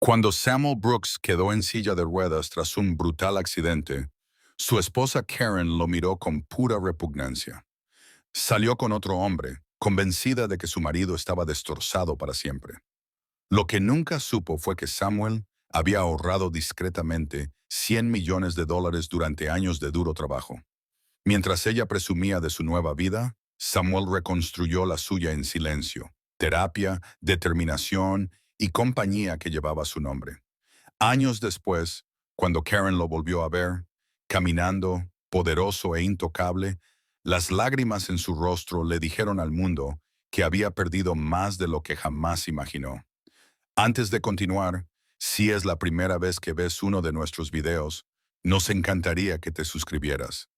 Cuando Samuel Brooks quedó en silla de ruedas tras un brutal accidente, su esposa Karen lo miró con pura repugnancia. Salió con otro hombre, convencida de que su marido estaba destrozado para siempre. Lo que nunca supo fue que Samuel había ahorrado discretamente $100 millones durante años de duro trabajo. Mientras ella presumía de su nueva vida, Samuel reconstruyó la suya en silencio, terapia, determinación y compañía que llevaba su nombre. Años después, cuando Karen lo volvió a ver, caminando, poderoso e intocable, las lágrimas en su rostro le dijeron al mundo que había perdido más de lo que jamás imaginó. Antes de continuar, si es la primera vez que ves uno de nuestros videos, nos encantaría que te suscribieras.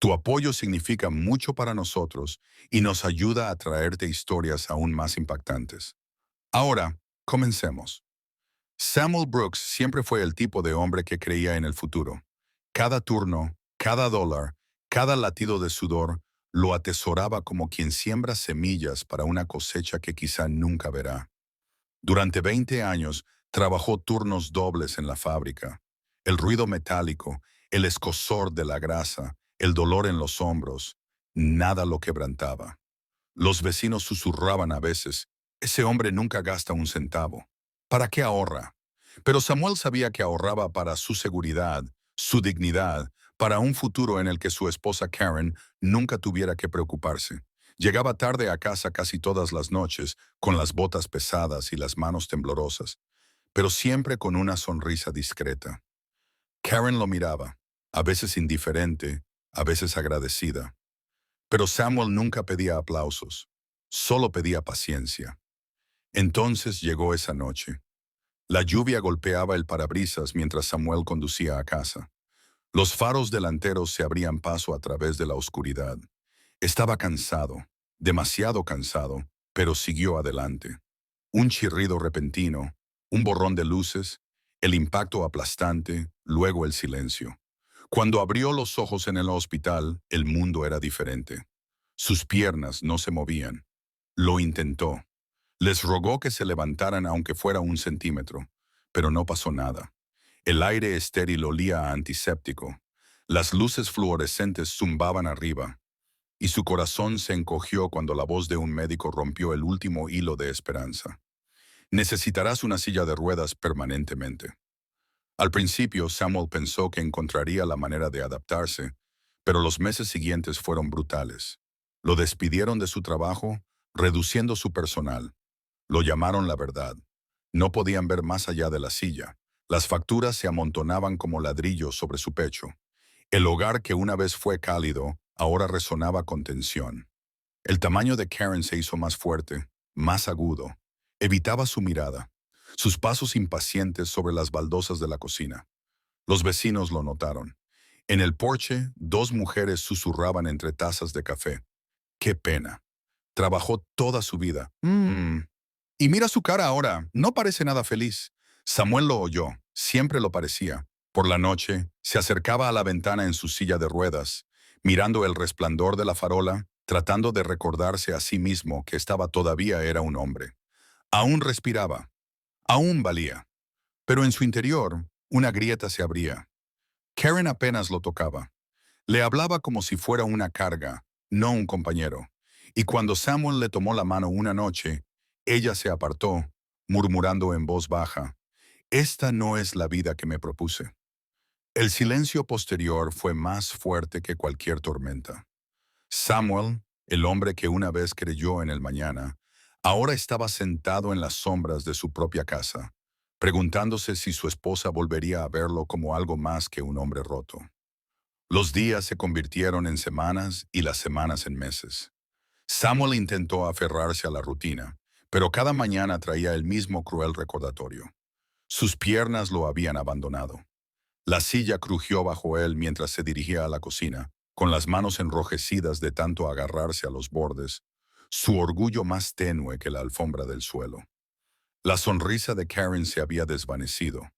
Tu apoyo significa mucho para nosotros y nos ayuda a traerte historias aún más impactantes. Ahora, comencemos. Samuel Brooks siempre fue el tipo de hombre que creía en el futuro. Cada turno, cada dólar, cada latido de sudor lo atesoraba como quien siembra semillas para una cosecha que quizá nunca verá. Durante 20 años trabajó turnos dobles en la fábrica. El ruido metálico, el escozor de la grasa, el dolor en los hombros, nada lo quebrantaba. Los vecinos susurraban a veces: ese hombre nunca gasta un centavo. ¿Para qué ahorra? Pero Samuel sabía que ahorraba para su seguridad, su dignidad, para un futuro en el que su esposa Karen nunca tuviera que preocuparse. Llegaba tarde a casa casi todas las noches, con las botas pesadas y las manos temblorosas, pero siempre con una sonrisa discreta. Karen lo miraba, a veces indiferente, a veces agradecida. Pero Samuel nunca pedía aplausos, solo pedía paciencia. Entonces llegó esa noche. La lluvia golpeaba el parabrisas mientras Samuel conducía a casa. Los faros delanteros se abrían paso a través de la oscuridad. Estaba cansado, demasiado cansado, pero siguió adelante. Un chirrido repentino, un borrón de luces, el impacto aplastante, luego el silencio. Cuando abrió los ojos en el hospital, el mundo era diferente. Sus piernas no se movían. Lo intentó. Les rogó que se levantaran aunque fuera un centímetro, pero no pasó nada. El aire estéril olía a antiséptico. Las luces fluorescentes zumbaban arriba, y su corazón se encogió cuando la voz de un médico rompió el último hilo de esperanza. Necesitarás una silla de ruedas permanentemente. Al principio, Samuel pensó que encontraría la manera de adaptarse, pero los meses siguientes fueron brutales. Lo despidieron de su trabajo, reduciendo su personal. Lo llamaron la verdad. No podían ver más allá de la silla. Las facturas se amontonaban como ladrillos sobre su pecho. El hogar que una vez fue cálido, ahora resonaba con tensión. El tamaño de Karen se hizo más fuerte, más agudo. Evitaba su mirada, sus pasos impacientes sobre las baldosas de la cocina. Los vecinos lo notaron. En el porche, dos mujeres susurraban entre tazas de café. ¡Qué pena! Trabajó toda su vida. Y mira su cara ahora, no parece nada feliz. Samuel lo oyó, siempre lo parecía. Por la noche, se acercaba a la ventana en su silla de ruedas, mirando el resplandor de la farola, tratando de recordarse a sí mismo que todavía era un hombre. Aún respiraba, aún valía. Pero en su interior, una grieta se abría. Karen apenas lo tocaba. Le hablaba como si fuera una carga, no un compañero. Y cuando Samuel le tomó la mano una noche, ella se apartó, murmurando en voz baja: «Esta no es la vida que me propuse». El silencio posterior fue más fuerte que cualquier tormenta. Samuel, el hombre que una vez creyó en el mañana, ahora estaba sentado en las sombras de su propia casa, preguntándose si su esposa volvería a verlo como algo más que un hombre roto. Los días se convirtieron en semanas y las semanas en meses. Samuel intentó aferrarse a la rutina, pero cada mañana traía el mismo cruel recordatorio. Sus piernas lo habían abandonado. La silla crujió bajo él mientras se dirigía a la cocina, con las manos enrojecidas de tanto agarrarse a los bordes, su orgullo más tenue que la alfombra del suelo. La sonrisa de Karen se había desvanecido.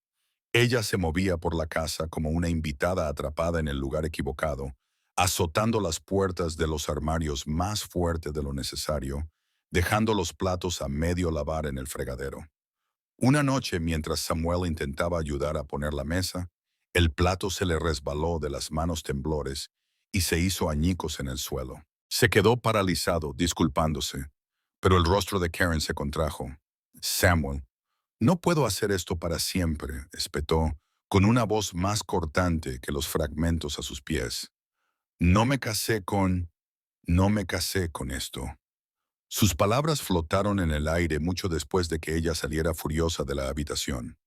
Ella se movía por la casa como una invitada atrapada en el lugar equivocado, azotando las puertas de los armarios más fuerte de lo necesario, dejando los platos a medio lavar en el fregadero. Una noche, mientras Samuel intentaba ayudar a poner la mesa, el plato se le resbaló de las manos temblores y se hizo añicos en el suelo. Se quedó paralizado, disculpándose, pero el rostro de Karen se contrajo. Samuel, no puedo hacer esto para siempre, espetó, con una voz más cortante que los fragmentos a sus pies. No me casé con... No me casé con esto. Sus palabras flotaron en el aire mucho después de que ella saliera furiosa de la habitación.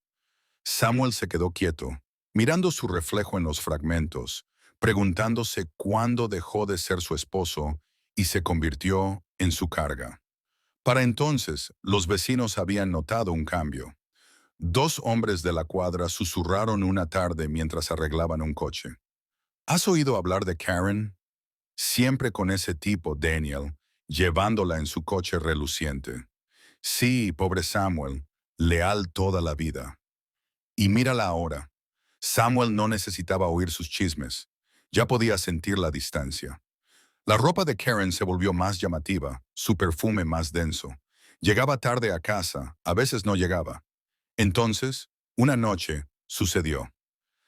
Samuel se quedó quieto, mirando su reflejo en los fragmentos, preguntándose cuándo dejó de ser su esposo y se convirtió en su carga. Para entonces, los vecinos habían notado un cambio. Dos hombres de la cuadra susurraron una tarde mientras arreglaban un coche. ¿Has oído hablar de Karen? Siempre con ese tipo, Daniel, llevándola en su coche reluciente. Sí, pobre Samuel, leal toda la vida. Y mírala ahora. Samuel no necesitaba oír sus chismes. Ya podía sentir la distancia. La ropa de Karen se volvió más llamativa, su perfume más denso. Llegaba tarde a casa, a veces no llegaba. Entonces, una noche, sucedió.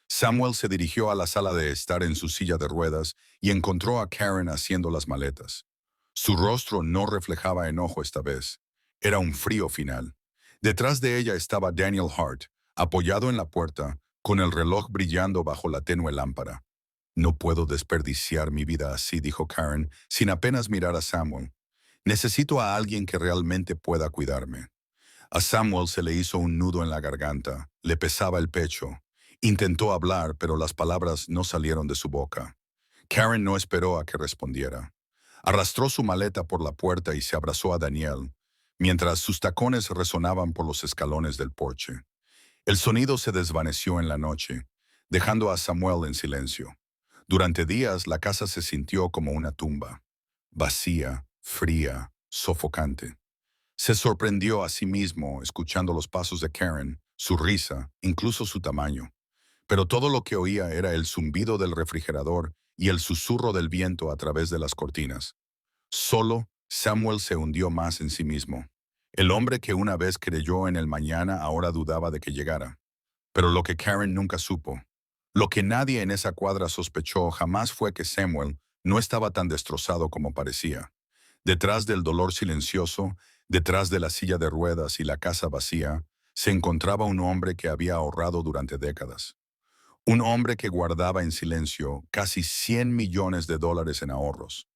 Samuel se dirigió a la sala de estar en su silla de ruedas y encontró a Karen haciendo las maletas. Su rostro no reflejaba enojo esta vez. Era un frío final. Detrás de ella estaba Daniel Hart, apoyado en la puerta, con el reloj brillando bajo la tenue lámpara. No puedo desperdiciar mi vida así, dijo Karen, sin apenas mirar a Samuel. Necesito a alguien que realmente pueda cuidarme. A Samuel se le hizo un nudo en la garganta, le pesaba el pecho. Intentó hablar, pero las palabras no salieron de su boca. Karen no esperó a que respondiera. Arrastró su maleta por la puerta y se abrazó a Daniel, mientras sus tacones resonaban por los escalones del porche. El sonido se desvaneció en la noche, dejando a Samuel en silencio. Durante días la casa se sintió como una tumba, vacía, fría, sofocante. Se sorprendió a sí mismo escuchando los pasos de Karen, su risa, incluso su tamaño. Pero todo lo que oía era el zumbido del refrigerador y el susurro del viento a través de las cortinas. Solo, Samuel se hundió más en sí mismo. El hombre que una vez creyó en el mañana ahora dudaba de que llegara. Pero lo que Karen nunca supo, lo que nadie en esa cuadra sospechó jamás fue que Samuel no estaba tan destrozado como parecía. Detrás del dolor silencioso, detrás de la silla de ruedas y la casa vacía, se encontraba un hombre que había ahorrado durante décadas. Un hombre que guardaba en silencio casi 100 millones de dólares en ahorros.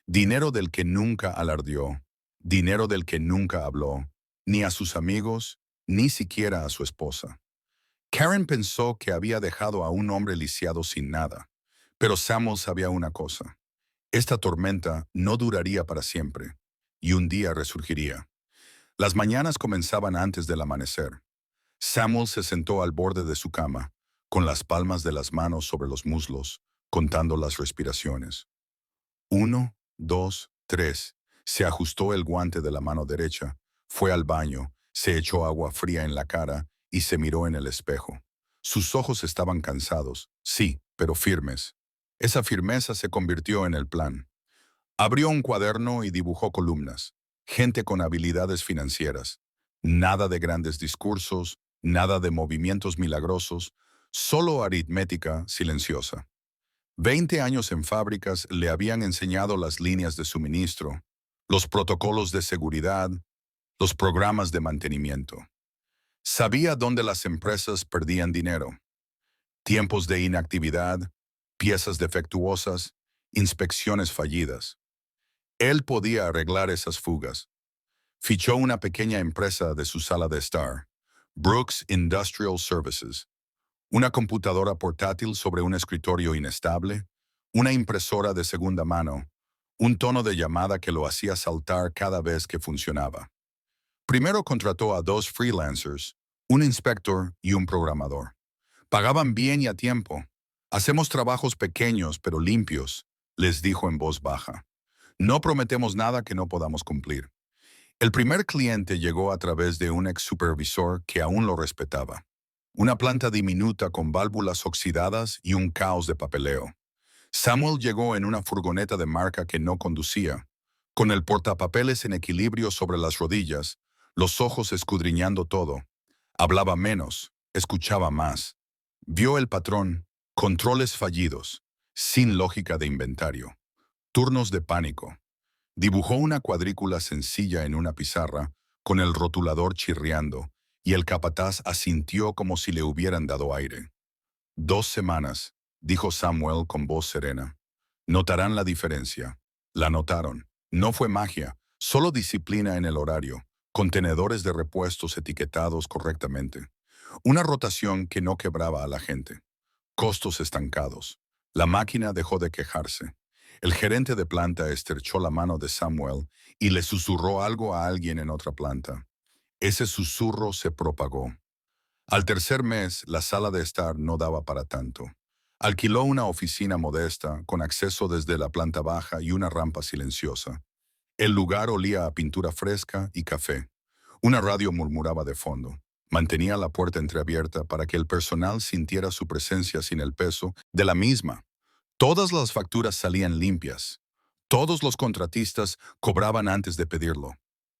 Dinero del que nunca alardeó, dinero del que nunca habló, ni a sus amigos, ni siquiera a su esposa. Karen pensó que había dejado a un hombre lisiado sin nada, pero Samuel sabía una cosa. Esta tormenta no duraría para siempre, y un día resurgiría. Las mañanas comenzaban antes del amanecer. Samuel se sentó al borde de su cama, con las palmas de las manos sobre los muslos, contando las respiraciones. 1, 2, 3. Se ajustó el guante de la mano derecha, fue al baño, se echó agua fría en la cara y se miró en el espejo. Sus ojos estaban cansados, sí, pero firmes. Esa firmeza se convirtió en el plan. Abrió un cuaderno y dibujó columnas. Gente con habilidades financieras. Nada de grandes discursos, nada de movimientos milagrosos, solo aritmética silenciosa. 20 años en fábricas le habían enseñado las líneas de suministro, los protocolos de seguridad, los programas de mantenimiento. Sabía dónde las empresas perdían dinero. Tiempos de inactividad, piezas defectuosas, inspecciones fallidas. Él podía arreglar esas fugas. Fichó una pequeña empresa de su sala de estar, Brooks Industrial Services, una computadora portátil sobre un escritorio inestable, una impresora de segunda mano, un tono de llamada que lo hacía saltar cada vez que funcionaba. Primero contrató a 2 freelancers, un inspector y un programador. Pagaban bien y a tiempo. Hacemos trabajos pequeños pero limpios, les dijo en voz baja. No prometemos nada que no podamos cumplir. El primer cliente llegó a través de un ex supervisor que aún lo respetaba. Una planta diminuta con válvulas oxidadas y un caos de papeleo. Samuel llegó en una furgoneta de marca que no conducía, con el portapapeles en equilibrio sobre las rodillas, los ojos escudriñando todo. Hablaba menos, escuchaba más. Vio el patrón, controles fallidos, sin lógica de inventario, turnos de pánico. Dibujó una cuadrícula sencilla en una pizarra, con el rotulador chirriando, y el capataz asintió como si le hubieran dado aire. 2 semanas, dijo Samuel con voz serena. Notarán la diferencia. La notaron. No fue magia, solo disciplina en el horario, contenedores de repuestos etiquetados correctamente. Una rotación que no quebraba a la gente. Costos estancados. La máquina dejó de quejarse. El gerente de planta estrechó la mano de Samuel y le susurró algo a alguien en otra planta. Ese susurro se propagó. Al tercer mes, la sala de estar no daba para tanto. Alquiló una oficina modesta, con acceso desde la planta baja y una rampa silenciosa. El lugar olía a pintura fresca y café. Una radio murmuraba de fondo. Mantenía la puerta entreabierta para que el personal sintiera su presencia sin el peso de la misma. Todas las facturas salían limpias. Todos los contratistas cobraban antes de pedirlo.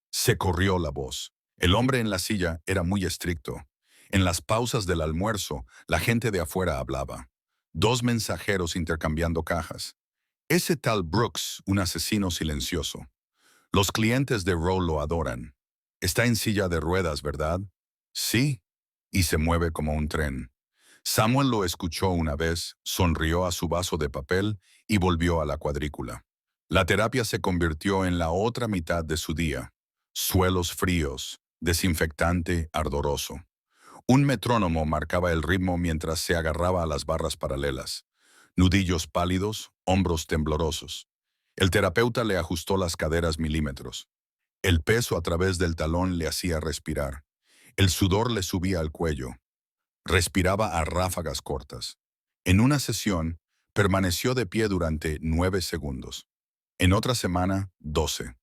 Se corrió la voz. El hombre en la silla era muy estricto. En las pausas del almuerzo, la gente de afuera hablaba. 2 mensajeros intercambiando cajas. Ese tal Brooks, un asesino silencioso. Los clientes de Rowe lo adoran. Está en silla de ruedas, ¿verdad? Sí. Y se mueve como un tren. Samuel lo escuchó una vez, sonrió a su vaso de papel y volvió a la cuadrícula. La terapia se convirtió en la otra mitad de su día. Suelos fríos, desinfectante ardoroso. Un metrónomo marcaba el ritmo mientras se agarraba a las barras paralelas. Nudillos pálidos, hombros temblorosos. El terapeuta le ajustó las caderas milímetros. El peso a través del talón le hacía respirar. El sudor le subía al cuello. Respiraba a ráfagas cortas. En una sesión, permaneció de pie durante 9 segundos. En otra semana, 12.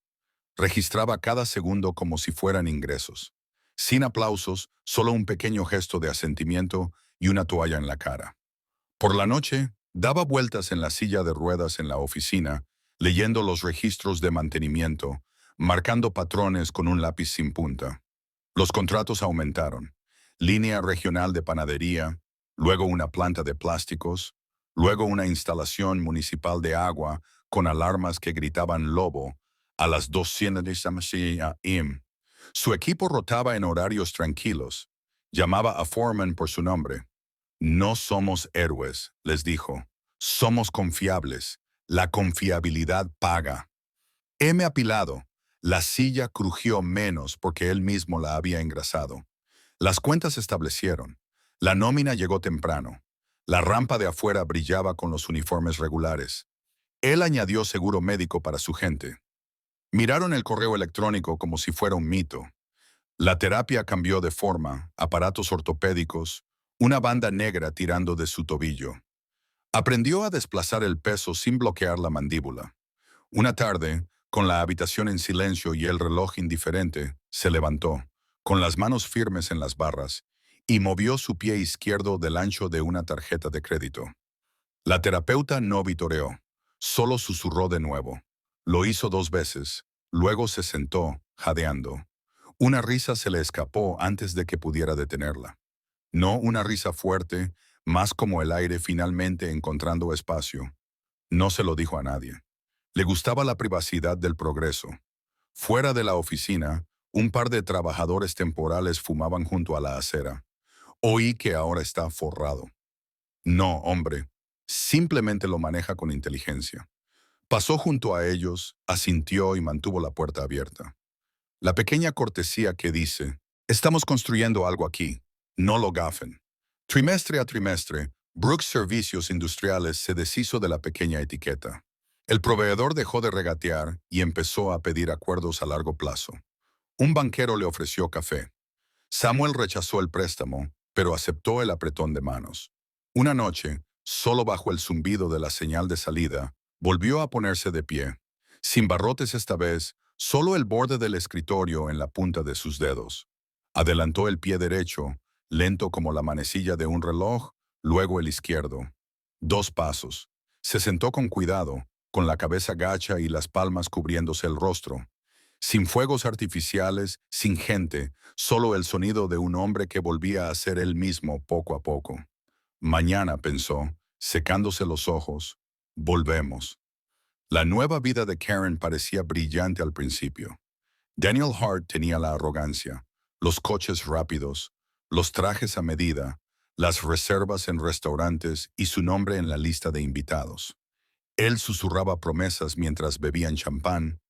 Registraba cada segundo como si fueran ingresos. Sin aplausos, solo un pequeño gesto de asentimiento y una toalla en la cara. Por la noche, daba vueltas en la silla de ruedas en la oficina, leyendo los registros de mantenimiento, marcando patrones con un lápiz sin punta. Los contratos aumentaron. Línea regional de panadería, luego una planta de plásticos, luego una instalación municipal de agua con alarmas que gritaban lobo a las 200 am. Su equipo rotaba en horarios tranquilos. Llamaba a Foreman por su nombre. No somos héroes, les dijo. Somos confiables. La confiabilidad paga. Heme apilado. La silla crujió menos porque él mismo la había engrasado. Las cuentas se establecieron. La nómina llegó temprano. La rampa de afuera brillaba con los uniformes regulares. Él añadió seguro médico para su gente. Miraron el correo electrónico como si fuera un mito. La terapia cambió de forma, aparatos ortopédicos, una banda negra tirando de su tobillo. Aprendió a desplazar el peso sin bloquear la mandíbula. Una tarde, con la habitación en silencio y el reloj indiferente, se levantó, con las manos firmes en las barras, y movió su pie izquierdo del ancho de una tarjeta de crédito. La terapeuta no vitoreó, solo susurró de nuevo. Lo hizo 2 veces, luego se sentó, jadeando. Una risa se le escapó antes de que pudiera detenerla. No una risa fuerte, más como el aire finalmente encontrando espacio. No se lo dijo a nadie. Le gustaba la privacidad del progreso. Fuera de la oficina, un par de trabajadores temporales fumaban junto a la acera. Oí que ahora está forrado. No, hombre, simplemente lo maneja con inteligencia. Pasó junto a ellos, asintió y mantuvo la puerta abierta. La pequeña cortesía que dice, estamos construyendo algo aquí, no lo gafen. Trimestre a trimestre, Brooks Servicios Industriales se deshizo de la pequeña etiqueta. El proveedor dejó de regatear y empezó a pedir acuerdos a largo plazo. Un banquero le ofreció café. Samuel rechazó el préstamo, pero aceptó el apretón de manos. Una noche, solo bajo el zumbido de la señal de salida, volvió a ponerse de pie. Sin barrotes esta vez, solo el borde del escritorio en la punta de sus dedos. Adelantó el pie derecho, lento como la manecilla de un reloj, luego el izquierdo. 2 pasos. Se sentó con cuidado, con la cabeza gacha y las palmas cubriéndose el rostro. Sin fuegos artificiales, sin gente, solo el sonido de un hombre que volvía a ser él mismo poco a poco. Mañana, pensó, secándose los ojos, volvemos. La nueva vida de Karen parecía brillante al principio. Daniel Hart tenía la arrogancia, los coches rápidos, los trajes a medida, las reservas en restaurantes y su nombre en la lista de invitados. Él susurraba promesas mientras bebían champán,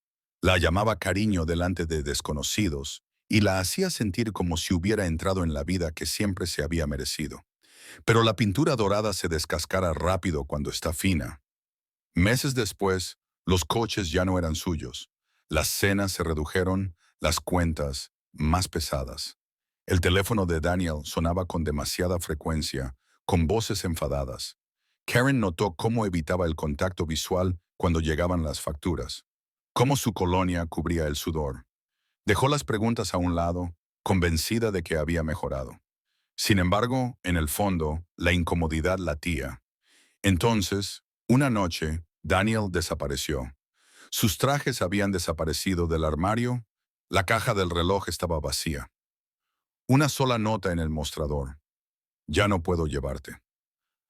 la llamaba cariño delante de desconocidos y la hacía sentir como si hubiera entrado en la vida que siempre se había merecido. Pero la pintura dorada se descascara rápido cuando está fina. Meses después, los coches ya no eran suyos. Las cenas se redujeron, las cuentas más pesadas. El teléfono de Daniel sonaba con demasiada frecuencia, con voces enfadadas. Karen notó cómo evitaba el contacto visual cuando llegaban las facturas, cómo su colonia cubría el sudor. Dejó las preguntas a un lado, convencida de que había mejorado. Sin embargo, en el fondo, la incomodidad latía. Entonces, una noche, Daniel desapareció. Sus trajes habían desaparecido del armario, la caja del reloj estaba vacía. Una sola nota en el mostrador. Ya no puedo llevarte.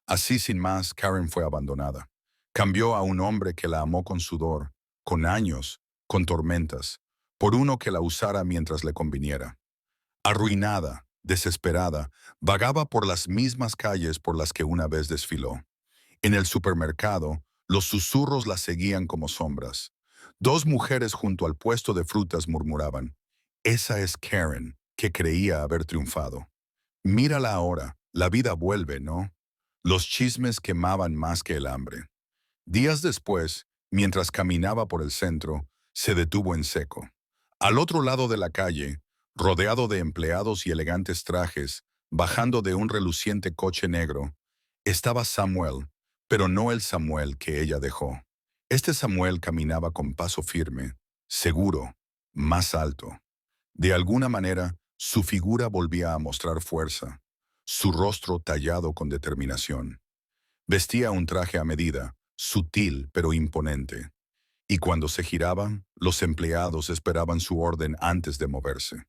Así sin más, Karen fue abandonada. Cambió a un hombre que la amó con sudor, con años, con tormentas, por uno que la usara mientras le conviniera. Arruinada, desesperada, vagaba por las mismas calles por las que una vez desfiló. En el supermercado, los susurros la seguían como sombras. Dos mujeres junto al puesto de frutas murmuraban, «Esa es Karen, que creía haber triunfado. Mírala ahora, la vida vuelve, ¿no?» Los chismes quemaban más que el hambre. Días después, mientras caminaba por el centro, se detuvo en seco. Al otro lado de la calle, rodeado de empleados y elegantes trajes, bajando de un reluciente coche negro, estaba Samuel, pero no el Samuel que ella dejó. Este Samuel caminaba con paso firme, seguro, más alto. De alguna manera, su figura volvía a mostrar fuerza, su rostro tallado con determinación. Vestía un traje a medida, sutil pero imponente. Y cuando se giraba, los empleados esperaban su orden antes de moverse.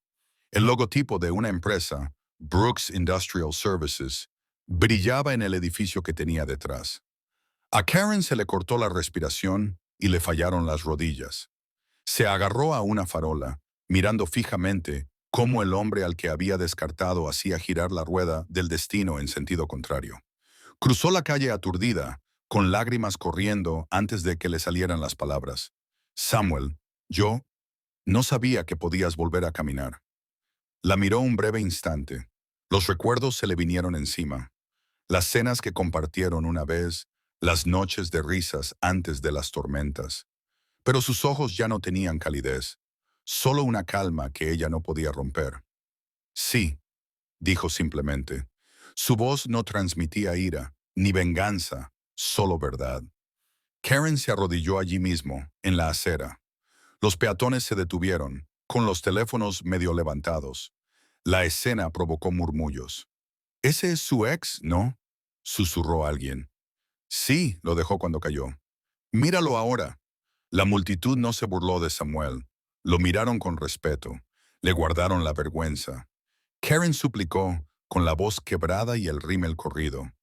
El logotipo de una empresa, Brooks Industrial Services, brillaba en el edificio que tenía detrás. A Karen se le cortó la respiración y le fallaron las rodillas. Se agarró a una farola, mirando fijamente cómo el hombre al que había descartado hacía girar la rueda del destino en sentido contrario. Cruzó la calle aturdida, con lágrimas corriendo antes de que le salieran las palabras. «Samuel, yo no sabía que podías volver a caminar». La miró un breve instante. Los recuerdos se le vinieron encima. Las cenas que compartieron una vez, las noches de risas antes de las tormentas. Pero sus ojos ya no tenían calidez, solo una calma que ella no podía romper. «Sí», dijo simplemente. Su voz no transmitía ira, ni venganza, solo verdad. Karen se arrodilló allí mismo, en la acera. Los peatones se detuvieron, con los teléfonos medio levantados. La escena provocó murmullos. «¿Ese es su ex, no?», susurró alguien. «Sí», lo dejó cuando cayó. «Míralo ahora». La multitud no se burló de Samuel. Lo miraron con respeto. Le guardaron la vergüenza. Karen suplicó, con la voz quebrada y el rímel corrido.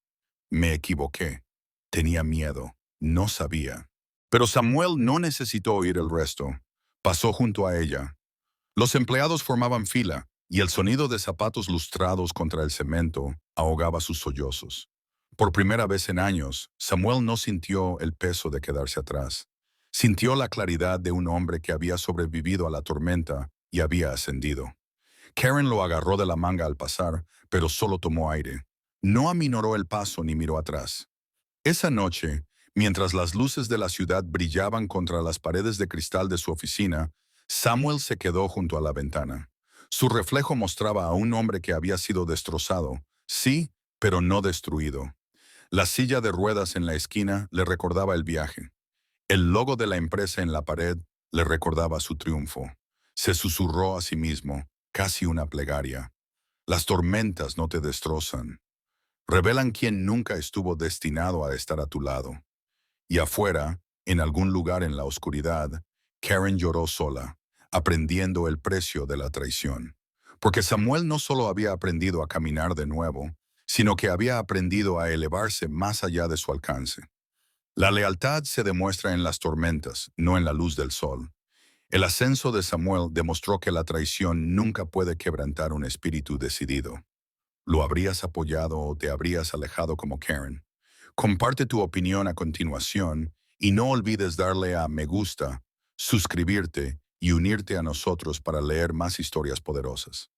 «Me equivoqué. Tenía miedo. No sabía». Pero Samuel no necesitó oír el resto. Pasó junto a ella. Los empleados formaban fila, y el sonido de zapatos lustrados contra el cemento ahogaba sus sollozos. Por primera vez en años, Samuel no sintió el peso de quedarse atrás. Sintió la claridad de un hombre que había sobrevivido a la tormenta y había ascendido. Karen lo agarró de la manga al pasar, pero solo tomó aire. No aminoró el paso ni miró atrás. Esa noche, mientras las luces de la ciudad brillaban contra las paredes de cristal de su oficina, Samuel se quedó junto a la ventana. Su reflejo mostraba a un hombre que había sido destrozado, sí, pero no destruido. La silla de ruedas en la esquina le recordaba el viaje. El logo de la empresa en la pared le recordaba su triunfo. Se susurró a sí mismo, casi una plegaria. Las tormentas no te destrozan. Revelan quién nunca estuvo destinado a estar a tu lado. Y afuera, en algún lugar en la oscuridad, Karen lloró sola, aprendiendo el precio de la traición. Porque Samuel no solo había aprendido a caminar de nuevo, sino que había aprendido a elevarse más allá de su alcance. La lealtad se demuestra en las tormentas, no en la luz del sol. El ascenso de Samuel demostró que la traición nunca puede quebrantar un espíritu decidido. ¿Lo habrías apoyado o te habrías alejado como Karen? Comparte tu opinión a continuación y no olvides darle a me gusta, suscribirte y unirte a nosotros para leer más historias poderosas.